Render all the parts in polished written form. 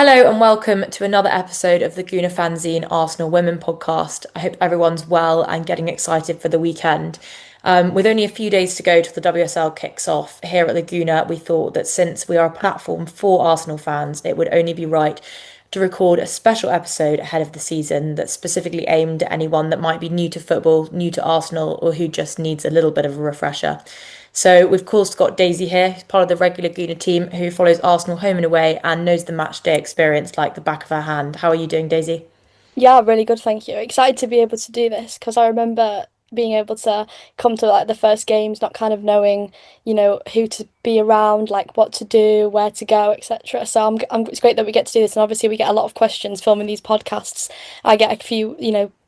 Hello and welcome to another episode of the Guna Fanzine Arsenal Women podcast. I hope everyone's well and getting excited for the weekend. With only a few days to go till the WSL kicks off, here at Laguna, we thought that since we are a platform for Arsenal fans, it would only be right to record a special episode ahead of the season that's specifically aimed at anyone that might be new to football, new to Arsenal, or who just needs a little bit of a refresher. So we've of course got Daisy here, who's part of the regular Guna team, who follows Arsenal home and away and knows the match day experience like the back of her hand. How are you doing, Daisy? Yeah, really good, thank you. Excited to be able to do this because I remember being able to come to like the first games, not kind of knowing, who to be around, like what to do, where to go, etc. So it's great that we get to do this, and obviously we get a lot of questions filming these podcasts. I get a few,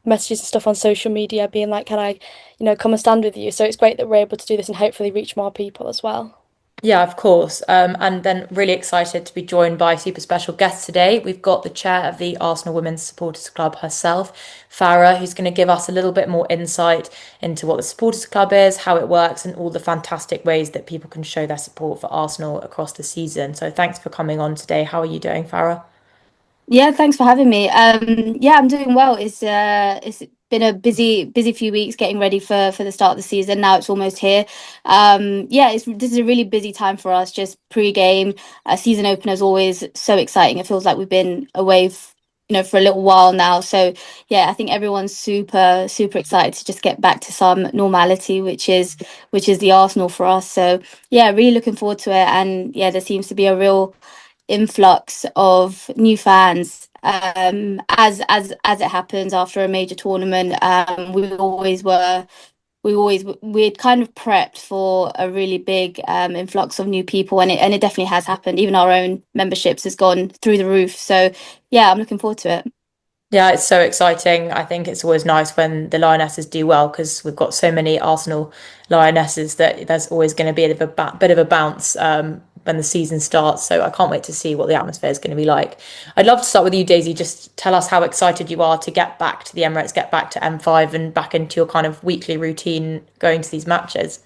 messages and stuff on social media being like, can I, come and stand with you? So it's great that we're able to do this and hopefully reach more people as well. Yeah, of course. And then really excited to be joined by super special guests today. We've got the chair of the Arsenal Women's Supporters Club herself, Farah, who's going to give us a little bit more insight into what the Supporters Club is, how it works, and all the fantastic ways that people can show their support for Arsenal across the season. So thanks for coming on today. How are you doing, Farah? Yeah, thanks for having me. Yeah, I'm doing well. It's been a busy few weeks getting ready for the start of the season. Now it's almost here. Yeah, this is a really busy time for us. Just pre-game, season opener is always so exciting. It feels like we've been away, for a little while now. So yeah, I think everyone's super excited to just get back to some normality, which is the Arsenal for us. So yeah, really looking forward to it. And yeah, there seems to be a real influx of new fans as it happens after a major tournament. We'd kind of prepped for a really big influx of new people, and it definitely has happened. Even our own memberships has gone through the roof. So yeah, I'm looking forward to it. Yeah, it's so exciting. I think it's always nice when the Lionesses do well because we've got so many Arsenal Lionesses that there's always going to be bit of a bounce when the season starts. So I can't wait to see what the atmosphere is going to be like. I'd love to start with you, Daisy. Just tell us how excited you are to get back to the Emirates, get back to M5 and back into your kind of weekly routine going to these matches.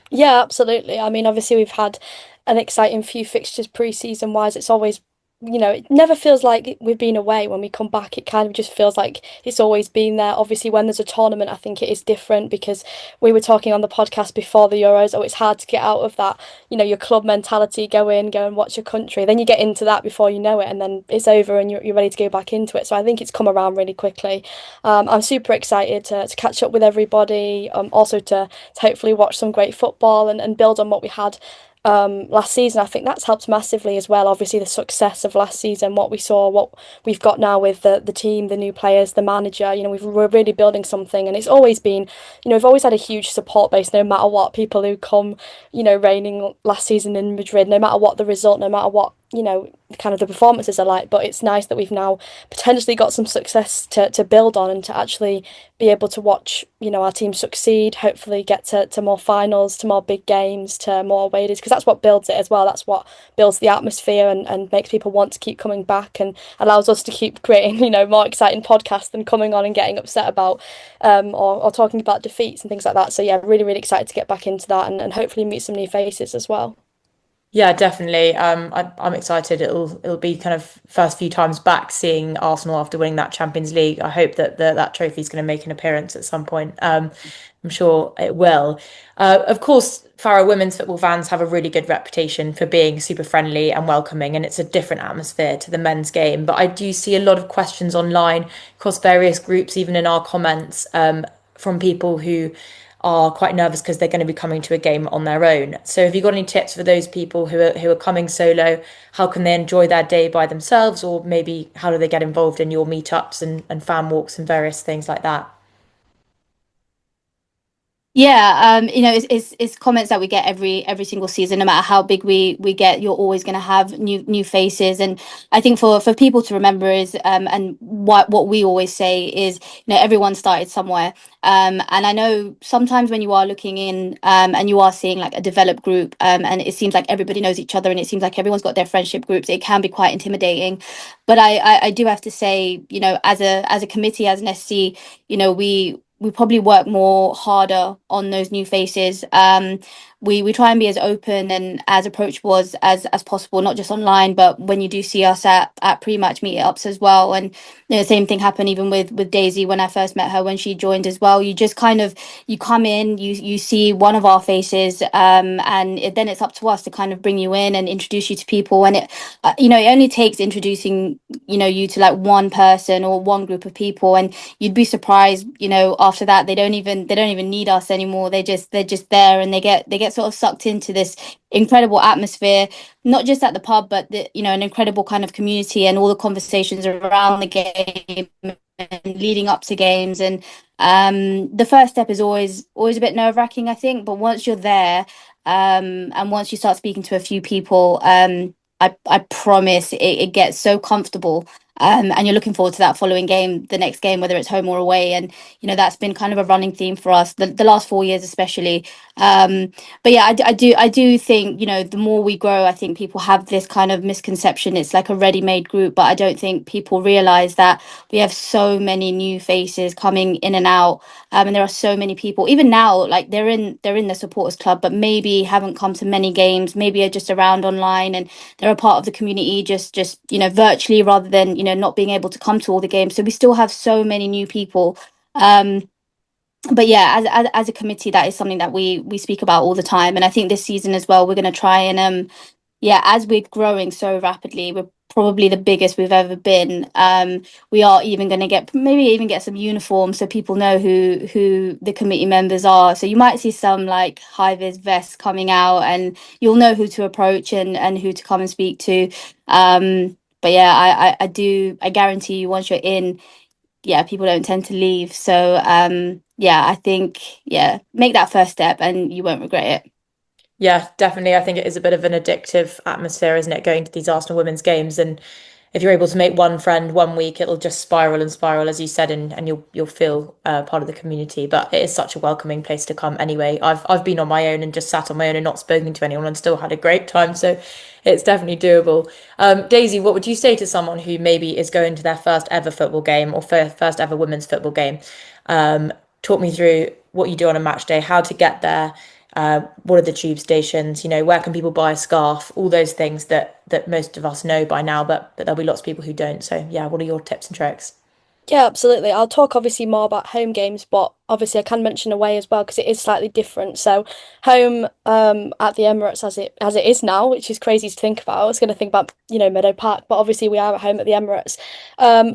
Yeah, absolutely. I mean, obviously we've had an exciting few fixtures pre-season wise. It's always, it never feels like we've been away when we come back. It kind of just feels like it's always been there. Obviously, when there's a tournament, I think it is different because we were talking on the podcast before the Euros. Oh, it's hard to get out of that, your club mentality, go and watch your country. Then you get into that before you know it, and then it's over and you're ready to go back into it. So I think it's come around really quickly. I'm super excited to catch up with everybody, also to hopefully watch some great football and build on what we had last season. I think that's helped massively as well. Obviously, the success of last season, what we saw, what we've got now with the team, the new players, the manager. We're really building something, and it's always been, we've always had a huge support base, no matter what. People who come, reigning last season in Madrid, no matter what the result, no matter what kind of the performances are like. But it's nice that we've now potentially got some success to build on and to actually be able to watch our team succeed, hopefully get to more finals, to more big games, to more away days, because that's what builds it as well. That's what builds the atmosphere and makes people want to keep coming back and allows us to keep creating more exciting podcasts than coming on and getting upset about or talking about defeats and things like that. So yeah, really excited to get back into that and hopefully meet some new faces as well. Yeah, definitely. I'm excited. It'll be kind of first few times back seeing Arsenal after winning that Champions League. I hope that that trophy is going to make an appearance at some point. I'm sure it will. Of course, Farah women's football fans have a really good reputation for being super friendly and welcoming, and it's a different atmosphere to the men's game. But I do see a lot of questions online across various groups, even in our comments, from people who are quite nervous because they're going to be coming to a game on their own. So have you got any tips for those people who are coming solo? How can they enjoy their day by themselves, or maybe how do they get involved in your meetups and fan walks and various things like that? Yeah, it's comments that we get every single season. No matter how big we get, you're always going to have new faces. And I think for people to remember is and what we always say is, everyone started somewhere. And I know sometimes when you are looking in and you are seeing like a developed group and it seems like everybody knows each other and it seems like everyone's got their friendship groups, it can be quite intimidating. But I do have to say, as a committee, as an SC, we probably work more harder on those new faces. we try and be as open and as approachable as possible, not just online, but when you do see us at pre-match meetups as well. And the same thing happened even with Daisy when I first met her, when she joined as well. You just kind of, you come in, you see one of our faces, and then it's up to us to kind of bring you in and introduce you to people. And it, it only takes introducing, you to like one person or one group of people, and you'd be surprised, after that they don't even need us anymore. They're just there, and they get sort of sucked into this incredible atmosphere, not just at the pub, but an incredible kind of community and all the conversations around the game and leading up to games. And the first step is always a bit nerve-wracking, I think, but once you're there, and once you start speaking to a few people, I promise it gets so comfortable. And you're looking forward to that following game, the next game, whether it's home or away. And that's been kind of a running theme for us the last 4 years, especially. But yeah, I do think, the more we grow, I think people have this kind of misconception it's like a ready-made group, but I don't think people realize that we have so many new faces coming in and out. And there are so many people even now, like they're in the supporters club, but maybe haven't come to many games, maybe are just around online, and they're a part of the community just virtually, rather than not being able to come to all the games. So we still have so many new people. But yeah, as a committee, that is something that we speak about all the time. And I think this season as well, we're going to try and yeah, as we're growing so rapidly, we're probably the biggest we've ever been. We are even going to get some uniforms so people know who the committee members are. So you might see some like high vis vests coming out, and you'll know who to approach and who to come and speak to. But yeah, I guarantee you, once you're in, yeah, people don't tend to leave. So yeah, I think, yeah, make that first step and you won't regret it. Yeah, definitely. I think it is a bit of an addictive atmosphere, isn't it, going to these Arsenal women's games? And if you're able to make one friend one week, it'll just spiral and spiral, as you said, and you'll feel part of the community. But it is such a welcoming place to come anyway. I've been on my own and just sat on my own and not spoken to anyone and still had a great time. So it's definitely doable. Daisy, what would you say to someone who maybe is going to their first ever football game or first ever women's football game? Talk me through what you do on a match day, how to get there. What are the tube stations? Where can people buy a scarf? All those things that most of us know by now, but there'll be lots of people who don't. So yeah, what are your tips and tricks? Yeah, absolutely. I'll talk obviously more about home games, but obviously I can mention away as well because it is slightly different. So home at the Emirates as it is now, which is crazy to think about. I was going to think about, Meadow Park, but obviously we are at home at the Emirates.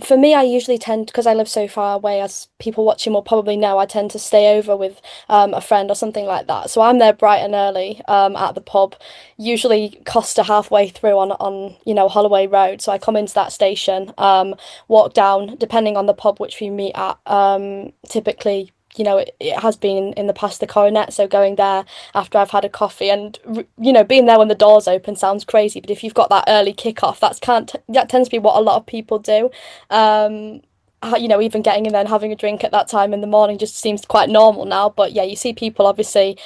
For me, I usually tend, because I live so far away, as people watching will probably know, I tend to stay over with a friend or something like that. So I'm there bright and early at the pub, usually Costa halfway through on Holloway Road. So I come into that station, walk down, depending on the pub which we meet at. Typically, it has been in the past the Coronet, so going there after I've had a coffee and being there when the doors open sounds crazy, but if you've got that early kickoff, that tends to be what a lot of people do. Even getting in there and having a drink at that time in the morning just seems quite normal now. But yeah, you see people obviously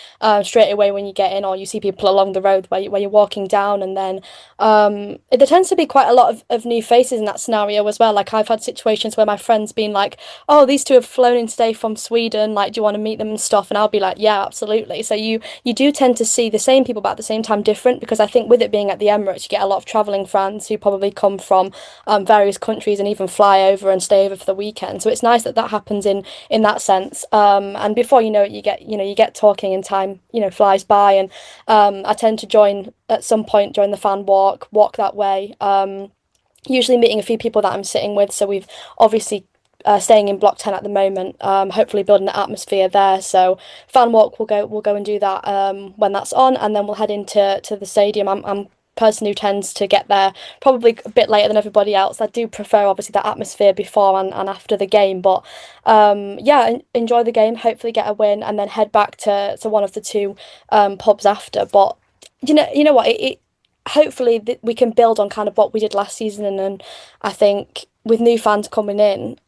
straight away when you get in, or you see people along the road where you're walking down, and then there tends to be quite a lot of new faces in that scenario as well. Like I've had situations where my friends been like, "Oh, these two have flown in today from Sweden. Like, do you want to meet them and stuff?" And I'll be like, "Yeah, absolutely." So you do tend to see the same people, but at the same time different, because I think with it being at the Emirates, you get a lot of travelling fans who probably come from various countries and even fly over and stay over for the weekend. So it's nice that happens in that sense. And before you know it, you get talking and time flies by. And I tend to join at some point during the fan walk that way. Usually meeting a few people that I'm sitting with. So we've obviously staying in block 10 at the moment, hopefully building an atmosphere there. So fan walk, we'll go and do that when that's on, and then we'll head into the stadium. I'm person who tends to get there probably a bit later than everybody else. I do prefer obviously that atmosphere before and after the game, but yeah, enjoy the game, hopefully get a win, and then head back to one of the two pubs after. But you know what, it hopefully we can build on kind of what we did last season, and I think with new fans coming in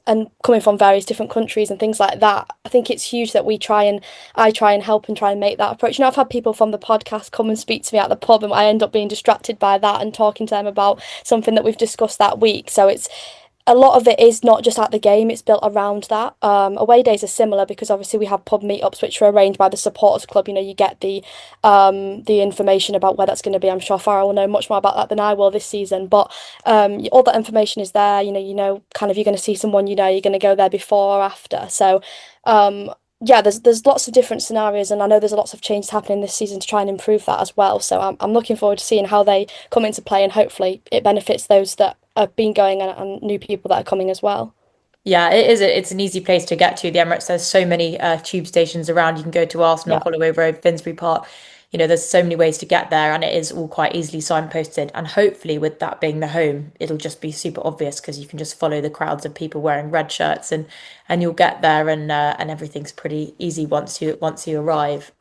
and coming from various different countries and things like that, I think it's huge that I try and help and try and make that approach. I've had people from the podcast come and speak to me at the pub, and I end up being distracted by that and talking to them about something that we've discussed that week. So a lot of it is not just at the game, it's built around that. Away days are similar because obviously we have pub meetups which are arranged by the supporters club. You know, you get the information about where that's going to be. I'm sure Farah will know much more about that than I will this season. But all that information is there. You know, kind of you're going to see someone, you know, you're going to go there before or after. So yeah, there's lots of different scenarios, and I know there's lots of changes happening this season to try and improve that as well. So I'm looking forward to seeing how they come into play, and hopefully it benefits those that have been going and new people that are coming as well. Yeah, it is. It's an easy place to get to. The Emirates, there's so many tube stations around. You can go to Arsenal, Yeah. Holloway Road, Finsbury Park. You know, there's so many ways to get there, and it is all quite easily signposted. And hopefully, with that being the home, it'll just be super obvious because you can just follow the crowds of people wearing red shirts, and you'll get there, and everything's pretty easy once you arrive.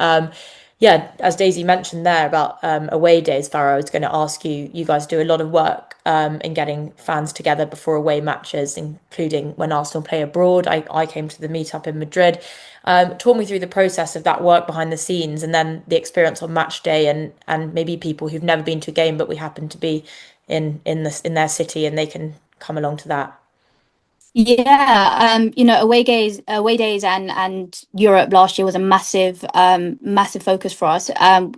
Yeah, as Daisy mentioned there about away days, Farah, I was going to ask you, you guys do a lot of work in getting fans together before away matches, including when Arsenal play abroad. I came to the meetup in Madrid. Talk me through the process of that work behind the scenes and then the experience on match day and maybe people who've never been to a game but we happen to be in their city and they can come along to that. Yeah, you know, away days and Europe last year was a massive focus for us.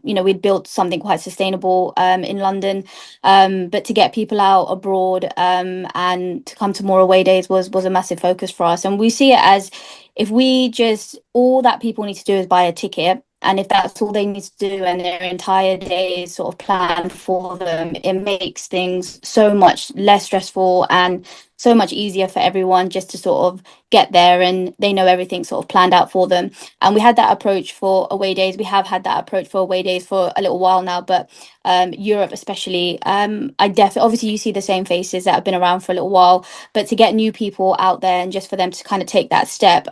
You know, we'd built something quite sustainable in London, but to get people out abroad and to come to more away days was a massive focus for us. And we see it as if we just all that people need to do is buy a ticket. And if that's all they need to do and their entire day is sort of planned for them, it makes things so much less stressful and so much easier for everyone just to sort of get there and they know everything sort of planned out for them. And we had that approach for away days. We have had that approach for away days for a little while now, but Europe especially, I definitely obviously you see the same faces that have been around for a little while, but to get new people out there and just for them to kind of take that step,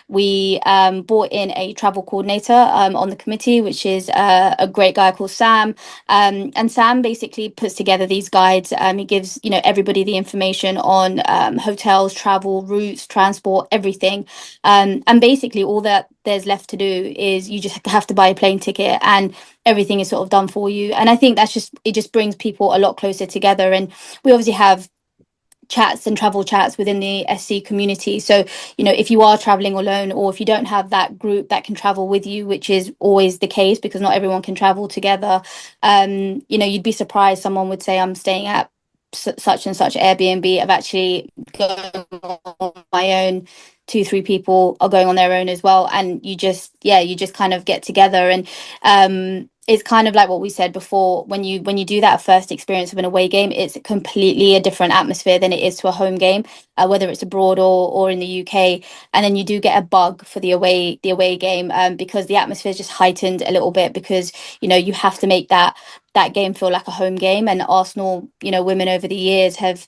we brought in a travel coordinator on the committee, which is a great guy called Sam. And Sam basically puts together these guides. He gives, you know, everybody the information on hotels, travel, routes, transport, everything. And basically all that there's left to do is you just have to buy a plane ticket and everything is sort of done for you. And I think it just brings people a lot closer together. And we obviously have chats and travel chats within the SC community. So, you know, if you are traveling alone or if you don't have that group that can travel with you, which is always the case because not everyone can travel together, you know, you'd be surprised someone would say, I'm staying at such and such Airbnb. I've actually gone on my own. Two, three people are going on their own as well. And you just kind of get together and it's kind of like what we said before when you do that first experience of an away game, it's completely a different atmosphere than it is to a home game, whether it's abroad or in the UK. And then you do get a bug for the away game because the atmosphere is just heightened a little bit because you know you have to make that game feel like a home game. And Arsenal, you know, women over the years have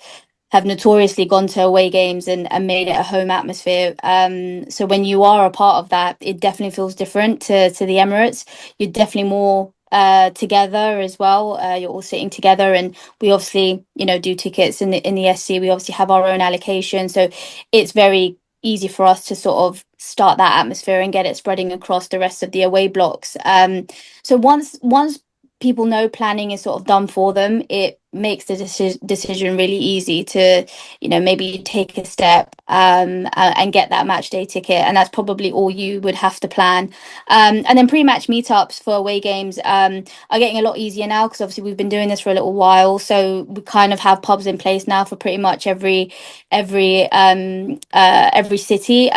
notoriously gone to away games and made it a home atmosphere. So when you are a part of that, it definitely feels different to the Emirates. You're definitely more together as well. You're all sitting together, and we obviously, you know, do tickets in the SC. We obviously have our own allocation, so it's very easy for us to sort of start that atmosphere and get it spreading across the rest of the away blocks. So once people know planning is sort of done for them, it makes the decision really easy to, you know, maybe take a step and get that match day ticket. And that's probably all you would have to plan. And then pre-match meetups for away games are getting a lot easier now because obviously we've been doing this for a little while. So we kind of have pubs in place now for pretty much every city.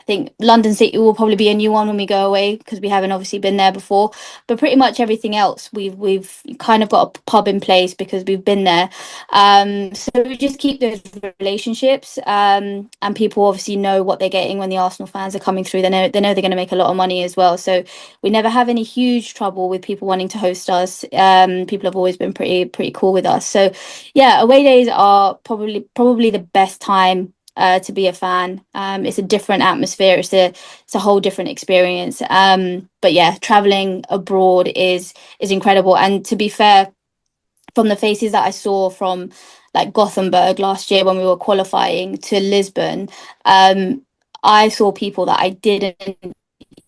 I think London City will probably be a new one when we go away because we haven't obviously been there before. But pretty much everything else, we've kind of got a pub in place because we've been there. So we just keep those relationships, and people obviously know what they're getting when the Arsenal fans are coming through. They know they're going to make a lot of money as well. So we never have any huge trouble with people wanting to host us. People have always been pretty cool with us. So yeah, away days are probably the best time to be a fan. It's a different atmosphere. It's a whole different experience. But yeah, traveling abroad is incredible. And to be fair, from the faces that I saw from like Gothenburg last year when we were qualifying to Lisbon, I saw people that I didn't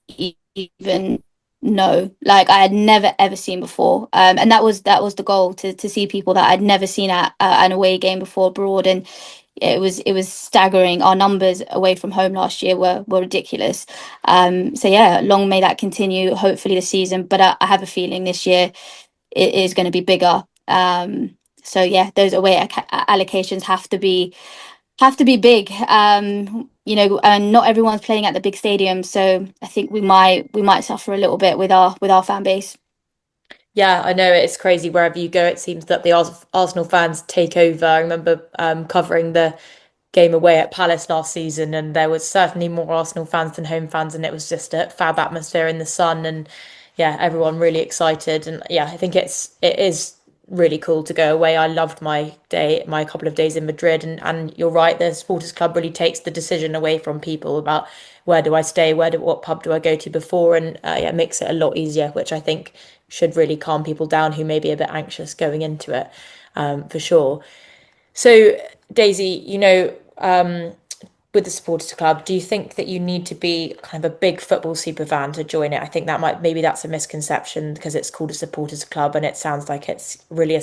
even know, like I had never ever seen before. And that was the goal to see people that I'd never seen at an away game before abroad. And it was staggering. Our numbers away from home last year were ridiculous. So yeah, long may that continue. Hopefully this season, but I have a feeling this year it is going to be bigger. So yeah, those away allocations have to be big. And not everyone's playing at the big stadium, so I think we might suffer a little bit with our fan base. Yeah, I know it's crazy. Wherever you go, it seems that the Arsenal fans take over. I remember covering the game away at Palace last season, and there was certainly more Arsenal fans than home fans, and it was just a fab atmosphere in the sun, and yeah, everyone really excited, and yeah, I think it is really cool to go away. I loved my couple of days in Madrid, and you're right, the Supporters Club really takes the decision away from people about where do I stay, what pub do I go to before, and yeah, it makes it a lot easier, which I think should really calm people down who may be a bit anxious going into it, for sure. So, Daisy, with the supporters club, do you think that you need to be kind of a big football super fan to join it? I think that maybe that's a misconception because it's called a supporters club and it sounds like it's really a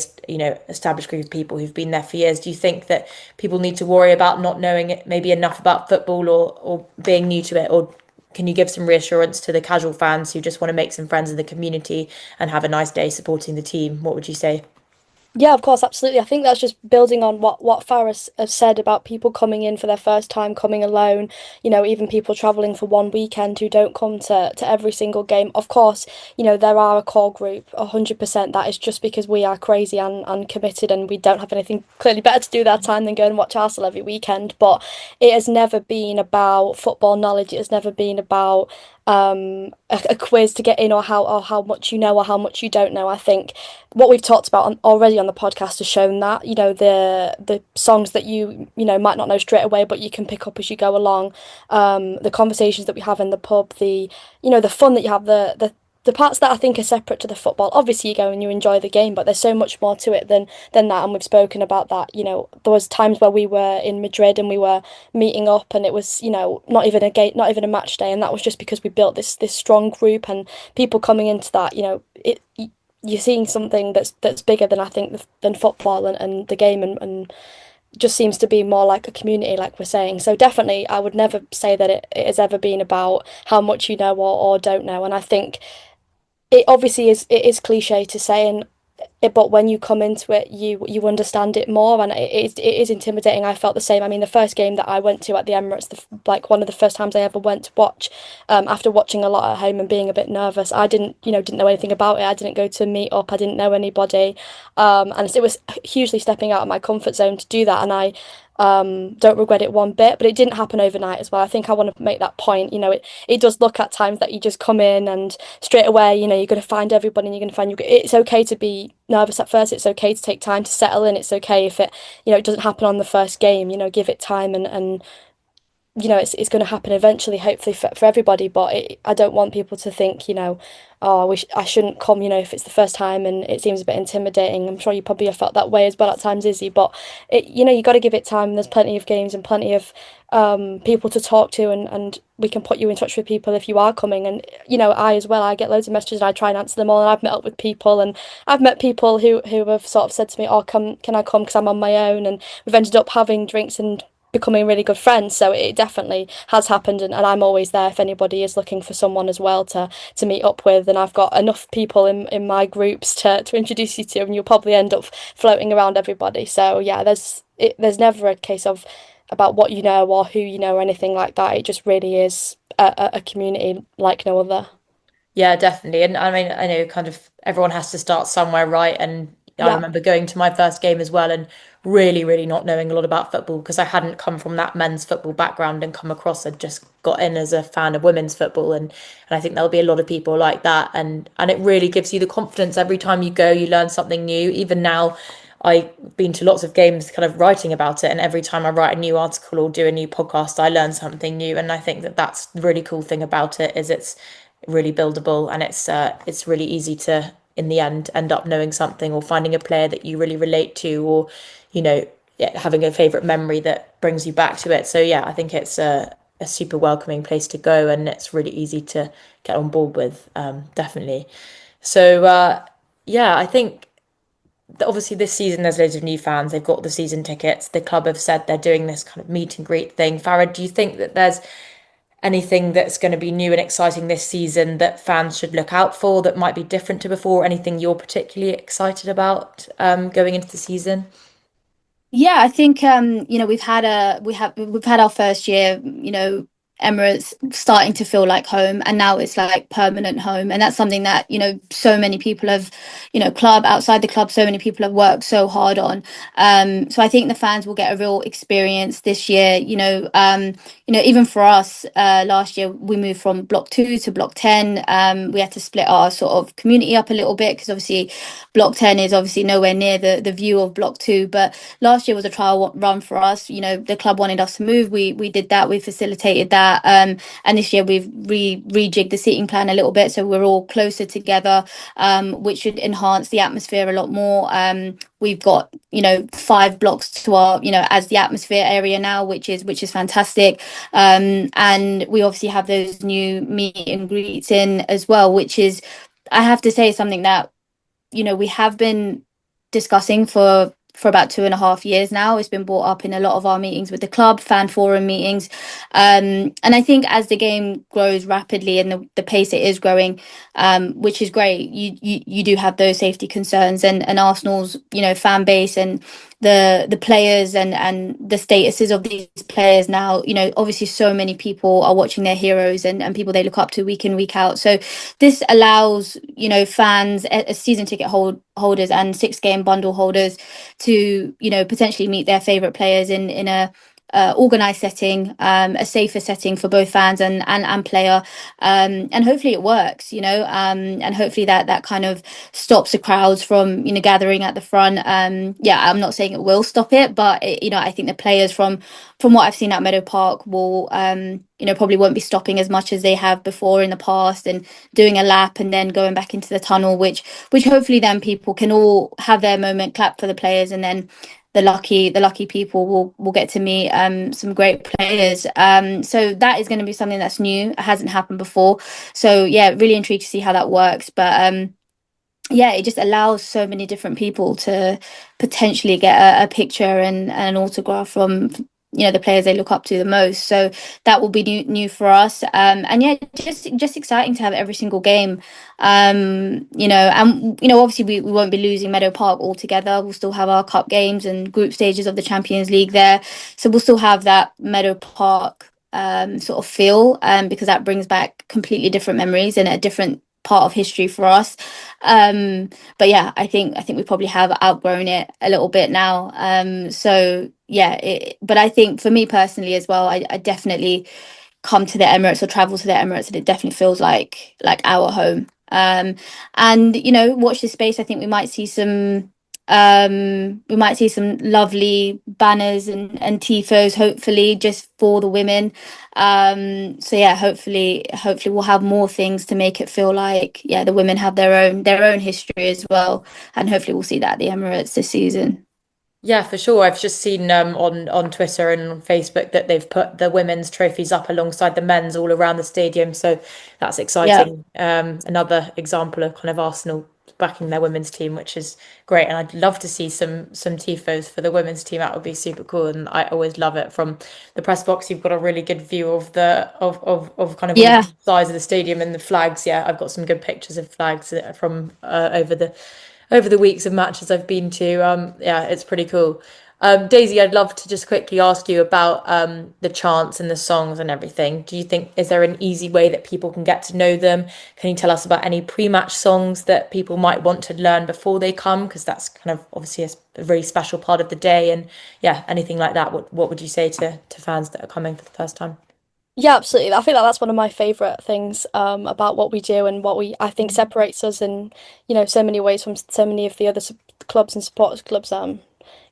established group of people who've been there for years. Do you think that people need to worry about not knowing it maybe enough about football or being new to it, or can you give some reassurance to the casual fans who just want to make some friends in the community and have a nice day supporting the team? What would you say? Yeah, of course, absolutely. I think that's just building on what Farah has said about people coming in for their first time, coming alone, even people traveling for one weekend who don't come to every single game. Of course, there are a core group, 100%. That is just because we are crazy and committed and we don't have anything clearly better to do that time than go and watch Arsenal every weekend. But it has never been about football knowledge. It has never been about a quiz to get in or how much you know or how much you don't know. I think what we've talked about already on the podcast has shown that the songs that you might not know straight away but you can pick up as you go along, the conversations that we have in the pub, the fun that you have, the parts that I think are separate to the football. Obviously you go and you enjoy the game, but there's so much more to it than that, and we've spoken about that. There was times where we were in Madrid and we were meeting up and it was not even a game, not even a match day, and that was just because we built this strong group and people coming into that. You're seeing something that's bigger than I think than football and the game, and just seems to be more like a community, like we're saying. So definitely I would never say that it has ever been about how much you know or don't know. And I think it obviously it is cliche to say, but when you come into it, you understand it more, and it is intimidating. I felt the same. I mean, the first game that I went to at the Emirates, like one of the first times I ever went to watch, after watching a lot at home and being a bit nervous, I didn't know anything about it. I didn't go to a meet up. I didn't know anybody, and it was hugely stepping out of my comfort zone to do that, and I don't regret it one bit, but it didn't happen overnight as well. I think I want to make that point. It does look at times that you just come in and straight away, you're going to find everybody and you're going to find it's okay to be nervous at first. It's okay to take time to settle in. It's okay if it doesn't happen on the first game. Give it time, and it's going to happen eventually, hopefully for everybody. But I don't want people to think, oh, I shouldn't come, if it's the first time and it seems a bit intimidating. I'm sure you probably have felt that way as well at times, Izzy. But you got to give it time. There's plenty of games and plenty of people to talk to, and we can put you in touch with people if you are coming. And I as well, I get loads of messages and I try and answer them all. And I've met up with people, and I've met people who have sort of said to me, oh, can I come because I'm on my own? And we've ended up having drinks and becoming really good friends. So it definitely has happened, and I'm always there if anybody is looking for someone as well to meet up with. And I've got enough people in my groups to introduce you to, and you'll probably end up floating around everybody. So yeah, there's never a case of about what you know or who you know or anything like that. It just really is a community like no other. Yeah, definitely. And I mean, I know kind of everyone has to start somewhere, right? And I Yeah. remember going to my first game as well and really, really not knowing a lot about football because I hadn't come from that men's football background and come across. I'd just got in as a fan of women's football, and I think there'll be a lot of people like that. And it really gives you the confidence every time you go, you learn something new. Even now, I've been to lots of games kind of writing about it, and every time I write a new article or do a new podcast, I learn something new. And I think that that's the really cool thing about it is it's really buildable, and it's really easy to in the end up knowing something or finding a player that you really relate to, or you know yeah, having a favorite memory that brings you back to it. So yeah, I think it's a super welcoming place to go, and it's really easy to get on board with, definitely. So yeah, I think obviously this season there's loads of new fans. They've got the season tickets. The club have said they're doing this kind of meet and greet thing. Farah, do you think that there's anything that's going to be new and exciting this season that fans should look out for that might be different to before? Anything you're particularly excited about going into the season? Yeah, I think we've had our first year, Emirates starting to feel like home, and now it's like permanent home, and that's something that so many people have, club outside the club, so many people have worked so hard on. So I think the fans will get a real experience this year. Even for us, last year we moved from block 2 to block 10. We had to split our sort of community up a little bit because obviously block 10 is obviously nowhere near the view of block 2, but last year was a trial run for us. The club wanted us to move. We did that. We facilitated that. And this year we've rejigged the seating plan a little bit, so we're all closer together, which should enhance the atmosphere a lot more. We've got 5 blocks to our as the atmosphere area now, which is fantastic. And we obviously have those new meet and greets in as well, which is, I have to say, something that we have been discussing for about 2.5 years now. It's been brought up in a lot of our meetings with the club, fan forum meetings. And I think as the game grows rapidly and the pace it is growing, which is great, you do have those safety concerns, and Arsenal's fan base and the players and the statuses of these players now, obviously so many people are watching their heroes and people they look up to week in, week out. So this allows fans, season ticket holders and 6 game bundle holders to potentially meet their favorite players in a organized setting, a safer setting for both fans and player, and hopefully it works, and hopefully that kind of stops the crowds from gathering at the front. Yeah, I'm not saying it will stop it, but I think the players from what I've seen at Meadow Park will probably won't be stopping as much as they have before in the past, and doing a lap and then going back into the tunnel, which hopefully then people can all have their moment, clap for the players, and then the lucky people will get to meet some great players. So that is going to be something that's new. It hasn't happened before. So yeah, really intrigued to see how that works. But yeah, it just allows so many different people to potentially get a picture and an autograph from the players they look up to the most. So that will be new for us. And yeah, just exciting to have every single game. And obviously we won't be losing Meadow Park altogether. We'll still have our cup games and group stages of the Champions League there. So we'll still have that Meadow Park sort of feel, because that brings back completely different memories and a different part of history for us. But yeah, I think we probably have outgrown it a little bit now. So yeah, but I think for me personally as well, I definitely come to the Emirates or travel to the Emirates, and it definitely feels like our home. And watch this space. I think we might see some lovely banners and tifos, hopefully, just for the women. So yeah, hopefully we'll have more things to make it feel like the women have their own history as well, and hopefully we'll see that at the Emirates this season. Yeah, for sure. I've just seen on Twitter and on Facebook that they've put the women's trophies up alongside the men's all around the stadium. So that's Yeah. exciting. Another example of kind of Arsenal backing their women's team, which is great. And I'd love to see some tifos for the women's team. That would be super cool. And I always love it from the press box. You've got a really good view of of kind of on Yeah. the size of the stadium and the flags. Yeah, I've got some good pictures of flags from over the weeks of matches I've been to. Yeah, it's pretty cool. Daisy, I'd love to just quickly ask you about the chants and the songs and everything. Do you think, is there an easy way that people can get to know them? Can you tell us about any pre-match songs that people might want to learn before they come? Because that's kind of obviously a very special part of the day. And yeah, anything like that. What would you say to fans that are coming for the first time? Yeah, absolutely. I think that's one of my favorite things about what we do and what I think separates us in so many ways from so many of the other clubs and supporters clubs,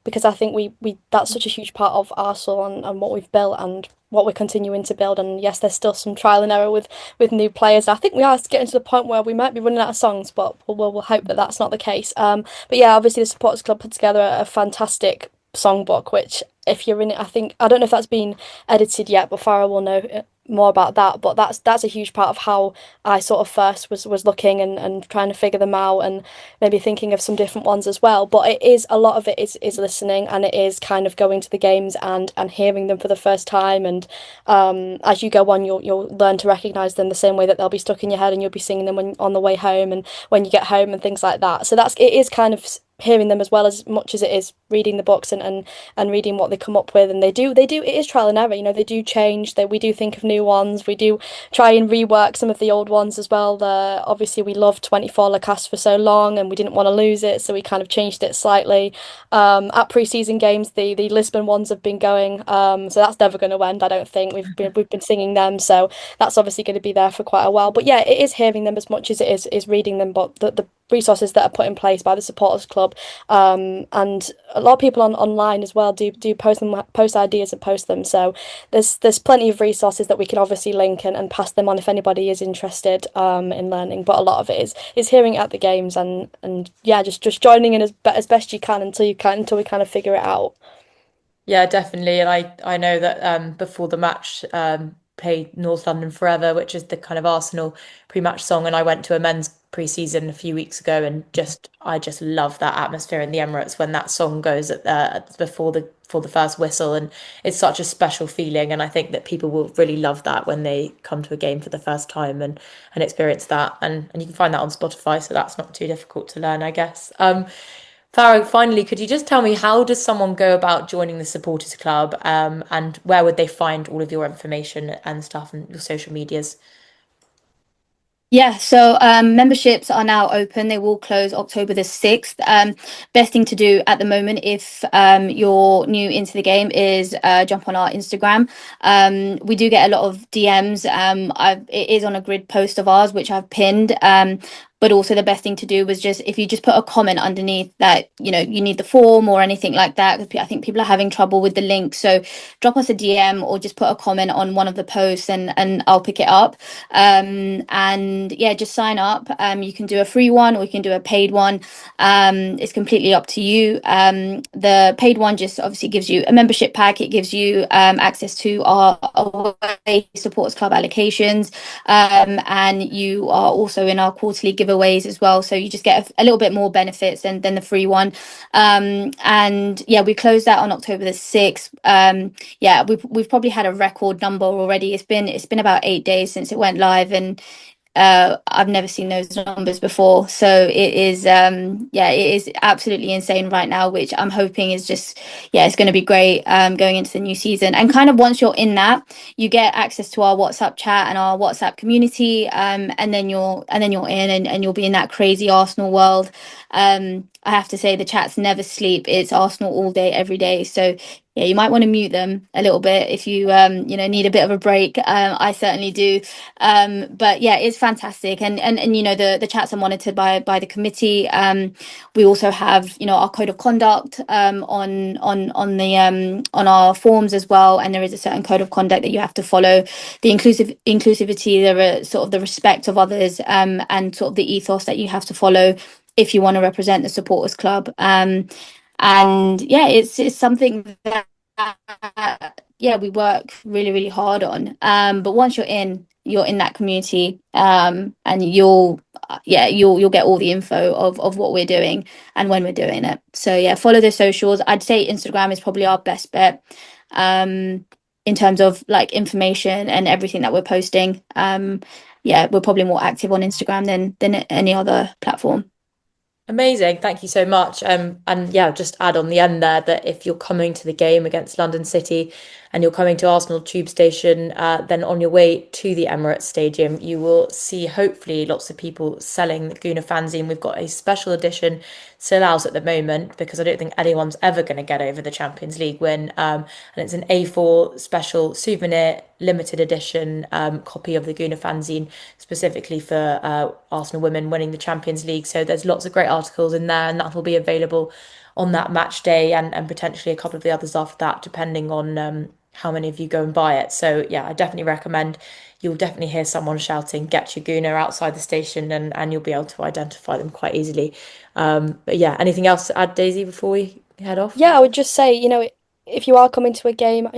because I think we that's such a huge part of Arsenal and what we've built and what we're continuing to build. And yes, there's still some trial and error with new players. I think we are getting to the point where we might be running out of songs, but we'll hope that that's not the case. But yeah, obviously the supporters club put together a fantastic songbook, which if you're in it, I don't know if that's been edited yet, but Farah will know more about that. But that's a huge part of how I sort of first was looking and trying to figure them out, and maybe thinking of some different ones as well. But it is a lot of it is listening, and it is kind of going to the games and hearing them for the first time. And as you go on, you'll learn to recognize them the same way that they'll be stuck in your head, and you'll be singing them when on the way home and when you get home and things like that. So it is kind of hearing them as well as much as it is reading the books and reading what they come up with. And they do it is trial and error, they do change, we do think of new ones, we do try and rework some of the old ones as well. Obviously we loved 24 Lacasse for so long and we didn't want to lose it, so we kind of changed it slightly. At pre-season games, the Lisbon ones have been going, so that's never going to end, I don't think. We've been singing them, so that's obviously going to be there for quite a while. But yeah, it is hearing them as much as it is reading them. But the resources that are put in place by the supporters club, and a lot of people online as well do post ideas and post them. So there's plenty of resources that we can obviously link and pass them on if anybody is interested in learning. But a lot of it is hearing it at the games, and yeah, just joining in as best you can until we kind of figure it out. Yeah, definitely. And I know that before the match, played North London Forever, which is the kind of Arsenal pre-match song, and I went to a men's pre-season a few weeks ago, and I just love that atmosphere in the Emirates when that song goes before the first whistle, and it's such a special feeling. And I think that people will really love that when they come to a game for the first time and experience that. And you can find that on Spotify, so that's not too difficult to learn, I guess. Farah, finally, could you just tell me, how does someone go about joining the supporters club, and where would they find all of your information and stuff and your social medias? Yeah, so memberships are now open. They will close October the 6th. Best thing to do at the moment, if you're new into the game, is jump on our Instagram. We do get a lot of DMs. It is on a grid post of ours, which I've pinned. But also the best thing to do was just, if you just put a comment underneath that, you need the form or anything like that, because I think people are having trouble with the link. So drop us a DM or just put a comment on one of the posts, and I'll pick it up. And yeah, just sign up. You can do a free one or you can do a paid one. It's completely up to you. The paid one just obviously gives you a membership pack. It gives you access to our away supporters club allocations, and you are also in our quarterly giveaways as well. So you just get a little bit more benefits than the free one. And yeah, we closed that on October the 6th. Yeah, we've probably had a record number already. It's been about 8 days since it went live, and I've never seen those numbers before. So it is, yeah, it is absolutely insane right now, which I'm hoping is just, yeah, it's going to be great going into the new season. And kind of once you're in that, you get access to our WhatsApp chat and our WhatsApp community, and then you're in, and you'll be in that crazy Arsenal world. I have to say the chats never sleep. It's Arsenal all day, every day. So yeah, you might want to mute them a little bit if you need a bit of a break. I certainly do. But yeah, it's fantastic. And the chats are monitored by the committee. We also have our code of conduct on our forms as well, and there is a certain code of conduct that you have to follow. The inclusivity, the sort of the respect of others, and sort of the ethos that you have to follow if you want to represent the supporters club. And yeah, it's something that, yeah, we work really, really hard on. But once you're in that community, and you'll get all the info of what we're doing and when we're doing it. So yeah, follow the socials. I'd say Instagram is probably our best bet, in terms of like information and everything that we're posting. Yeah, we're probably more active on Instagram than any other platform. Amazing. Thank you so much. And yeah, just add on the end there that if you're coming to the game against London City and you're coming to Arsenal Tube Station, then on your way to the Emirates Stadium, you will see hopefully lots of people selling the Guna fanzine. We've got a special edition still out at the moment because I don't think anyone's ever going to get over the Champions League win. And it's an A4 special souvenir limited edition copy of the Guna fanzine specifically for Arsenal women winning the Champions League. So there's lots of great articles in there, and that will be available on that match day, and potentially a couple of the others after that, depending on how many of you go and buy it. So yeah, I definitely recommend. You'll definitely hear someone shouting "Get your Guna" outside the station, and you'll be able to identify them quite easily. But yeah, anything else to add, Daisy, before we head off? Yeah, I would just say, if you are coming to a game,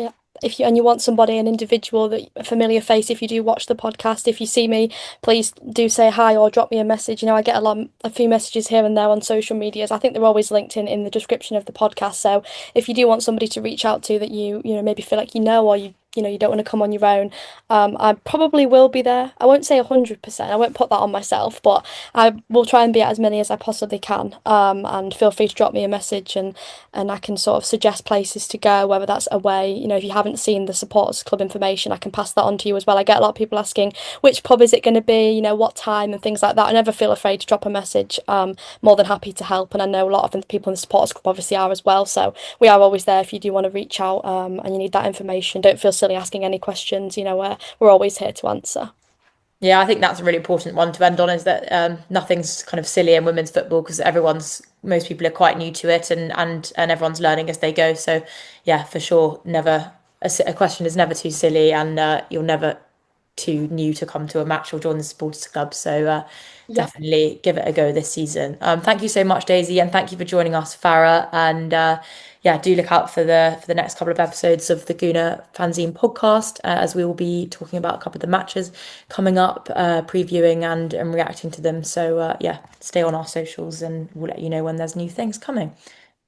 if you and you want somebody, an individual, that a familiar face, if you do watch the podcast, if you see me, please do say hi or drop me a message. You know, I get a few messages here and there on social medias. I think they're always linked in the description of the podcast. So if you do want somebody to reach out to that you know maybe feel like you know, or you know you don't want to come on your own, I probably will be there. I won't say 100%. I won't put that on myself, but I will try and be at as many as I possibly can. And feel free to drop me a message, and I can sort of suggest places to go, whether that's away. You know, if you haven't seen the supporters club information, I can pass that on to you as well. I get a lot of people asking which pub is it going to be, you know, what time and things like that. I never feel afraid to drop a message. More than happy to help, and I know a lot of the people in the supporters club obviously are as well. So we are always there if you do want to reach out, and you need that information. Don't feel silly asking any questions. You know, we're always here to answer. Yeah, I think that's a really important one to end on is that nothing's kind of silly in women's football because most people are quite new to it and everyone's learning as they go. So yeah, for sure, never a question is never too silly and you're never too new to come to a match or join the supporters club. So Yeah. definitely give it a go this season. Thank you so much, Daisy, and thank you for joining us, Farah. And yeah, do look out for the next couple of episodes of the Guna Fanzine podcast, as we will be talking about a couple of the matches coming up, previewing and reacting to them. So yeah, stay on our socials and we'll let you know when there's new things coming.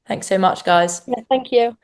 Thanks so much, guys. Yeah, thank you.